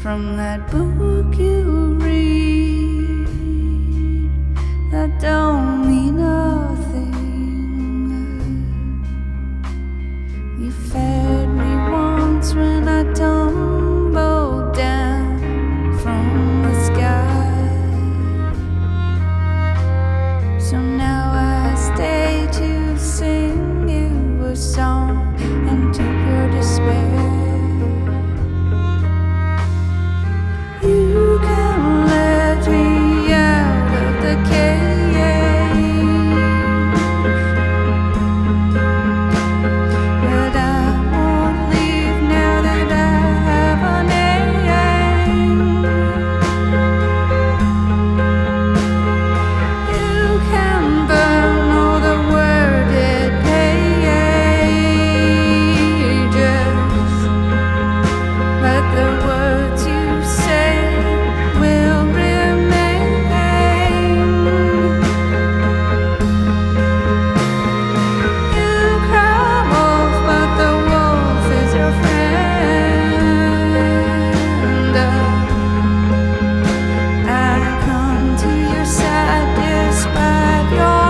from that book you read that don't mean nothing. You fed me once when I tumbled down from the sky, so now I stay to sing you a song and to your despair. You can let me out of the cage, but I won't leave now that I have a name. You can burn all the worded pages, but the words you say will remain. You cry wolf, but the wolf is your friend. I come to your side despite your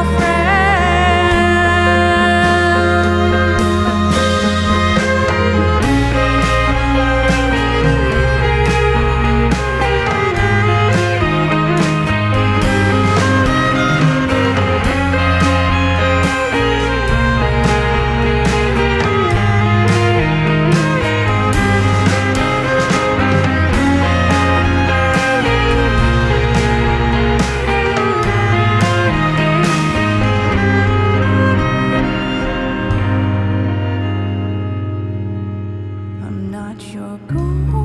I'm not your goal.